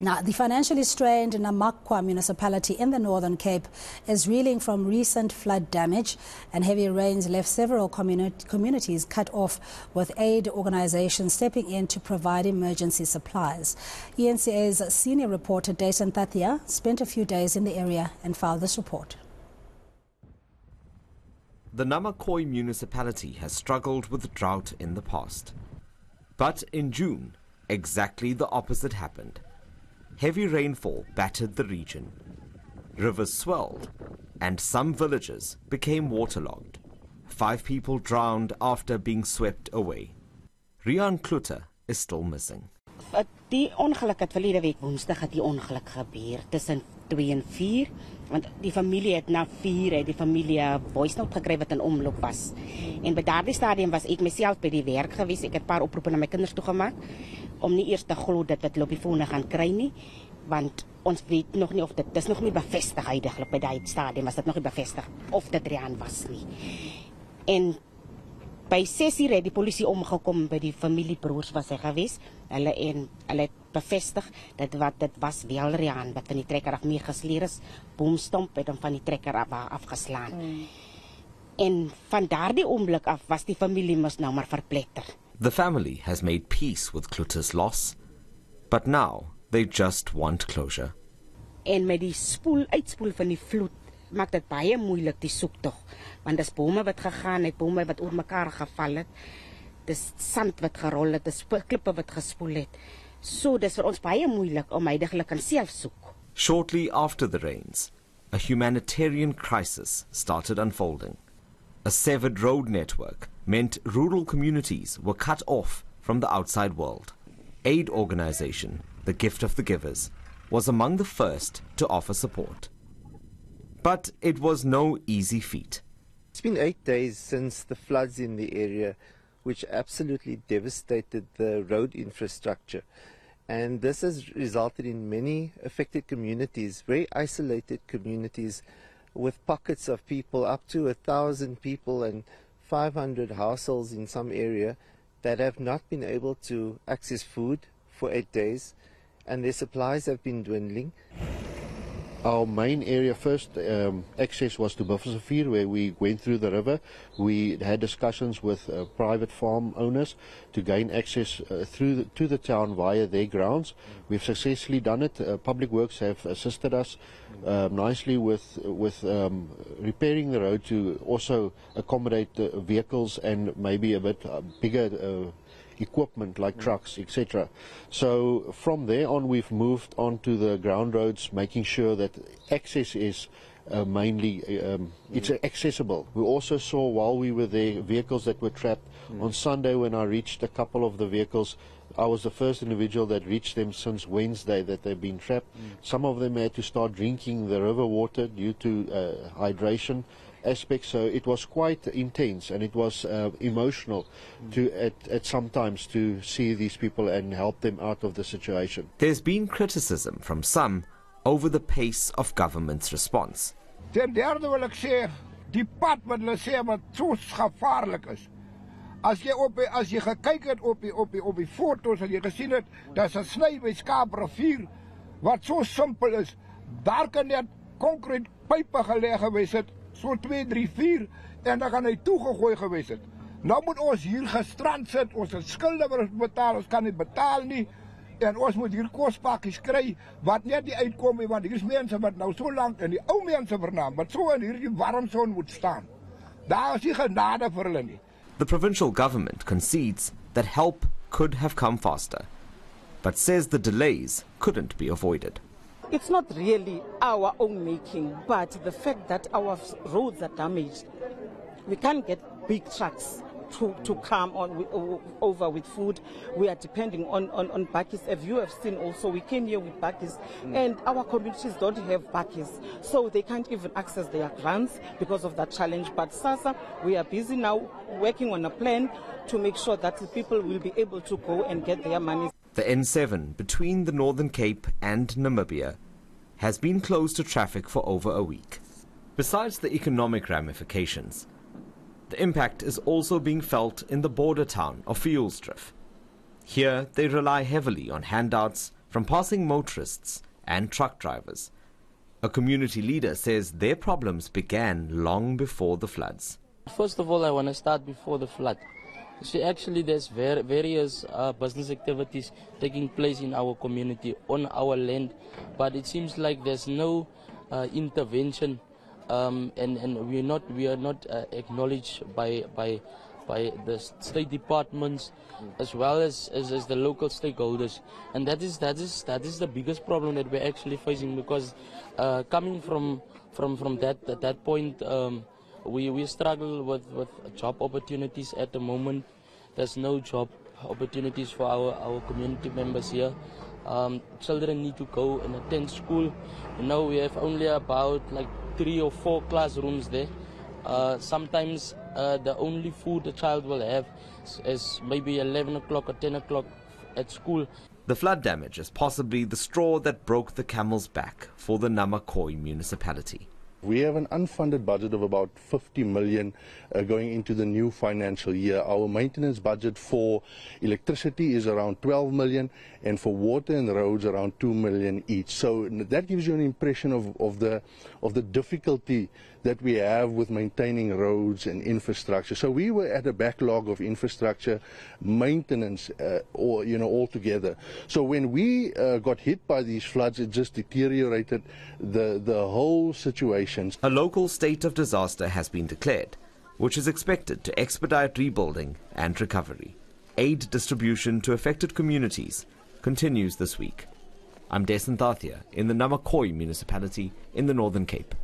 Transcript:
Now, the financially strained Nama Khoi Municipality in the Northern Cape is reeling from recent flood damage, and heavy rains left several communities cut off, with aid organizations stepping in to provide emergency supplies. eNCA's senior reporter Dasen Thathiah spent a few days in the area and filed this report. The Nama Khoi Municipality has struggled with drought in the past. But in June, exactly the opposite happened. Heavy rainfall battered the region. Rivers swelled, and some villages became waterlogged. 5 people drowned after being swept away. Rian Klutter is still missing. Die ongeluk het verlede week Woensdag het die ongeluk gebeur tussen 2 en 4, want die familie het na 4 die familie voicenote gekry wat in omloop was. En by daardie stadium was ek myself by die werk gewees. Ek het 'n paar oproepe na my kinders toe gemaak om nie eers te glo dat wat op die fone gaan kry nie, want ons weet nog nie of dit is nog nie bevestig heidaglik by daai stadium was dit nog nie bevestig of dit Rian was nie. En by 6:00 het die polisie omgekom by die familiebroers was hy gewees. Hulle het bevestig dat dit was wel Rian wat van die trekker af meegesleer is. Boomstomp het hom van die trekker afgeslaan. En van daardie oomblik af was die familie mos nou maar verpletter. The family has made peace with Klutter's loss, but now they just want closure. En met die uitspoel van die vloed maak dit baie moeilik die soektog, want dis bome wat gegaan het, bome wat oor mekaar geval het, dis sand wat gerol het, dis klippe wat gespoel het. So dis vir ons baie moeilik om heidaglik aan self soek. Shortly after the rains, a humanitarian crisis started unfolding. A severed road network meant rural communities were cut off from the outside world. Aid organization, the Gift of the Givers, was among the first to offer support. But it was no easy feat. It's been 8 days since the floods in the area, which absolutely devastated the road infrastructure. And this has resulted in many affected communities, very isolated communities, with pockets of people, up to 1,000 people and 500 households in some area, that have not been able to access food for 8 days, and their supplies have been dwindling. Our main area first access was to Buffersrivier, where we went through the river. We had discussions with private farm owners to gain access to the town via their grounds. We've successfully done it. Public Works have assisted us nicely with repairing the road to also accommodate vehicles and maybe a bit bigger equipment like trucks, etc. So from there on we've moved on to the ground roads, making sure that access is mainly it's accessible. We also saw while we were there vehicles that were trapped. On Sunday when I reached a couple of the vehicles, I was the first individual that reached them since Wednesday that they've been trapped. Some of them had to start drinking the river water due to hydration aspects, so it was quite intense, and it was emotional at some times to see these people and help them out of the situation. There's been criticism from some over the pace of government's response. Ten derde wil ek sê, die pad wat hulle sê wat so gevaarlik is. As jy gekyk het op die foto's en jy gesien het, daar's 'n sny by Skaaprivier wat so simpel is. Daar kan net konkrete pype gelê gewees het, so 2, 3, 4, en dan gaan hy toegegooi gewees het. Nou moet ons hier gestrand sit, ons het skulde wat ons betaal, ons kan nie betaal nie, en ons moet hier kospakkies kry, wat net nie uitkom nie, want hier is mense wat nou so lank, en die ou mense vernaam, wat so in hierdie warm son moet staan. Daar is nie genade vir hulle nie. The provincial government concedes that help could have come faster, but says the delays couldn't be avoided. It's not really our own making, but the fact that our roads are damaged, we can't get big trucks to come over with food. We are depending on bakkies. As you have seen also, we came here with bakkies, and our communities don't have bakkies, so they can't even access their grants because of that challenge. But SASA, we are busy now working on a plan to make sure that the people will be able to go and get their money. The N7 between the Northern Cape and Namibia has been closed to traffic for over a week. Besides the economic ramifications, the impact is also being felt in the border town of Fieldsdrift. Here they rely heavily on handouts from passing motorists and truck drivers. A community leader says their problems began long before the floods. First of all, I want to start before the flood. See, actually, there's various business activities taking place in our community, on our land, but it seems like there's no intervention, and we are not acknowledged by the state departments as well as the local stakeholders, and that is the biggest problem that we're actually facing, because coming from that point, we struggle with job opportunities at the moment. There's no job opportunities for our community members here. Children need to go and attend school. We have only about like 3 or 4 classrooms there. Sometimes the only food a child will have is maybe 11 o'clock or 10 o'clock at school. The flood damage is possibly the straw that broke the camel's back for the Nama Khoi Municipality. We have an unfunded budget of about 50 million going into the new financial year. Our maintenance budget for electricity is around 12 million, and for water and roads around 2 million each. So that gives you an impression of the difficulty that we have with maintaining roads and infrastructure. So we were at a backlog of infrastructure maintenance altogether. So when we got hit by these floods, it just deteriorated the whole situation. A local state of disaster has been declared, which is expected to expedite rebuilding and recovery. Aid distribution to affected communities continues this week. I'm Dasen Thathiah in the Nama Khoi Municipality in the Northern Cape.